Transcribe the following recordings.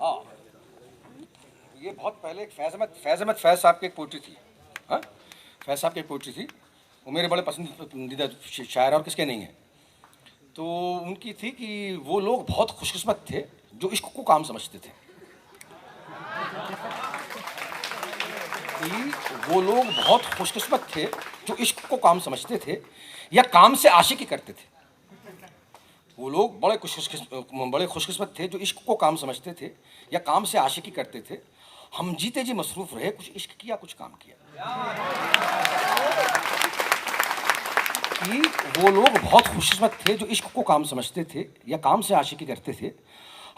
हाँ, ये बहुत पहले एक फैज़ अहमद फैज़ साहब की एक पोइट्री थी। हाँ, फैज़ साहब की एक पोइट्री थी, वो मेरे बड़े पसंदीदा शायर और किसके नहीं है। तो उनकी थी कि वो लोग बहुत खुशकिस्मत थे जो इश्क को काम समझते थे। कि वो लोग बहुत खुशकिस्मत थे जो इश्क को काम समझते थे या काम से आशिकी करते थे। वो लोग बड़े खुशकिस्मत थे जो इश्क को काम समझते थे या काम से आशिकी करते थे। हम जीते जी मसरूफ रहे, कुछ इश्क किया कुछ काम किया। कि वो लोग बहुत खुशकिस्मत थे जो इश्क को काम समझते थे या काम से आशिकी करते थे।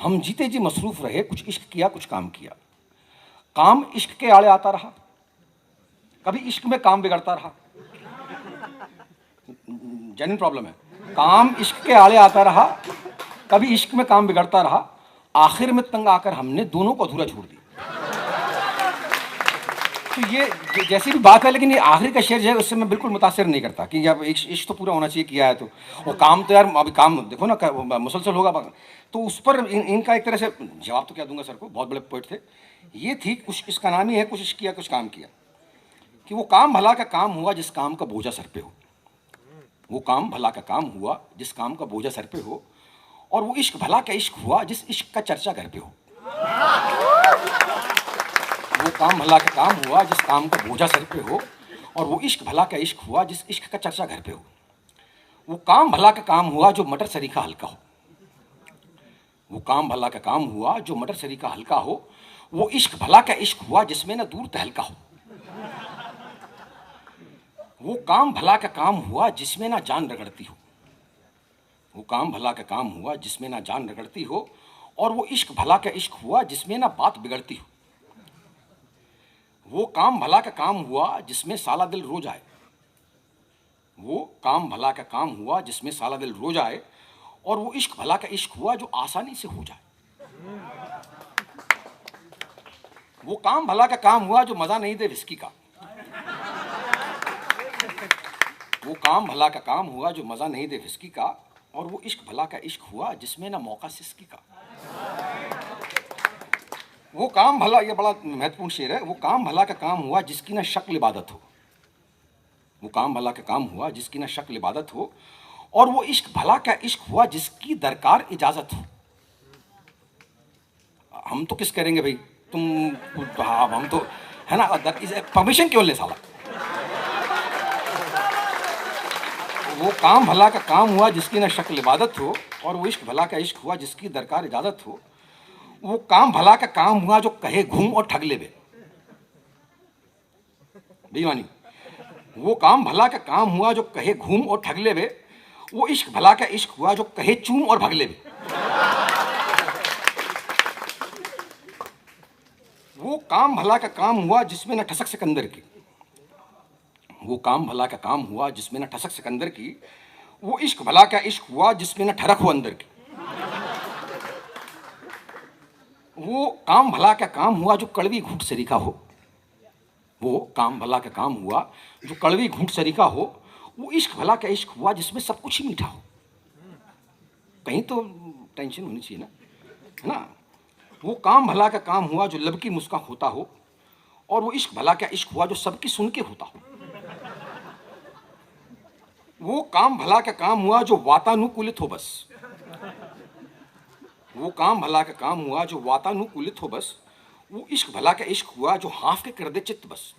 हम जीते जी मसरूफ रहे, कुछ इश्क किया कुछ काम किया। काम इश्क के आड़े आता रहा, कभी इश्क में काम बिगड़ता रहा। जेन्युइन प्रॉब्लम है। काम इश्क के आड़े आता रहा, कभी इश्क में काम बिगड़ता रहा। आखिर में तंग आकर हमने दोनों को अधूरा छोड़ दिया। तो ये जैसी भी बात है, लेकिन ये आखिरी का शेर जो है उससे मैं बिल्कुल मुतासिर नहीं करता कि अब इश्क तो पूरा होना चाहिए किया है। तो वो काम तो यार अभी काम देखो ना मुसलसल होगा। तो उस पर इनका एक तरह से जवाब तो क्या दूंगा सर को, बहुत बड़े पोइट थे। ये थी कुछ, इसका नाम ही है कुछ इश्क किया कुछ काम किया। कि वो काम भला का काम हुआ जिस काम का बोझा सर पे हो। वो काम भला का काम हुआ जिस काम का बोझा सर पे हो। और वो इश्क भला का इश्क हुआ जिस इश्क का चर्चा घर पे हो। वो काम भला का काम हुआ जिस काम का बोझा सर पे हो। और वो इश्क भला का इश्क हुआ जिस इश्क का चर्चा घर पे हो। वो काम भला का काम हुआ जो मटर सरीखा हल्का हो। वो काम भला का काम हुआ जो मटर सरीखा हल्का हो। वो इश्क भला का इश्क हुआ जिसमें ना दूर तहलका हो। वो काम भला का काम हुआ जिसमें ना जान रगड़ती हो। वो काम भला का काम हुआ जिसमें ना जान रगड़ती हो। और वो इश्क भला का इश्क हुआ जिसमें ना बात बिगड़ती हो। वो काम भला का काम हुआ जिसमें साला दिल रोज आए। वो काम भला का काम हुआ जिसमें साला दिल रोज आए। और वो इश्क भला का इश्क हुआ जो आसानी से हो जाए। वो काम भला का काम हुआ जो मजा नहीं दे विस्की का। वो काम भला का काम हुआ जो मजा नहीं दे विस्की का। और वो इश्क भला का इश्क हुआ जिसमें ना मौका सिसकी का। वो काम भला, ये बड़ा महत्वपूर्ण शेर है। वो काम भला का काम हुआ जिसकी ना शक्ल इबादत हो। वो काम भला का काम हुआ जिसकी ना शक्ल इबादत हो। और वो इश्क भला का इश्क हुआ जिसकी दरकार इजाजत हो। हम तो किस करेंगे भाई, तुम हम तो है ना, परमिशन क्यों ले साला। वो काम भला का काम हुआ जिसकी ना शक्ल इबादत हो। और वो इश्क भला का इश्क हुआ जिसकी दरकार इजाजत हो। वो काम भला का काम हुआ जो कहे घूम और ठग ले बे। बेईमानी। वो काम भला का काम हुआ जो कहे घूम और ठग ले बे। वो इश्क भला का इश्क हुआ जो कहे चूम और भग ले बे। वो काम भला का काम हुआ जिसमें न ठसक सिकंदर की। वो काम भला का काम हुआ जिसमें न ठसक सिकंदर की। वो इश्क भला का इश्क हुआ जिसमें न ठरक हो अंदर की। वो काम भला का काम हुआ जो कड़वी घूंट सरीखा हो। वो काम भला का काम हुआ जो कड़वी घूंट सरीखा हो। वो इश्क भला का इश्क हुआ जिसमें सब कुछ ही मीठा हो। कहीं तो टेंशन होनी चाहिए ना, है ना। वो काम भला का काम हुआ जो लब की मुस्कान होता हो। और वो इश्क भला का इश्क हुआ जो सबकी सुन के होता हो। वो काम भला का काम हुआ जो वातानुकूलित हो बस। वो काम भला का काम हुआ जो वातानुकूलित हो बस। वो इश्क भला का इश्क हुआ जो हाँफ के कर दे चित्त बस।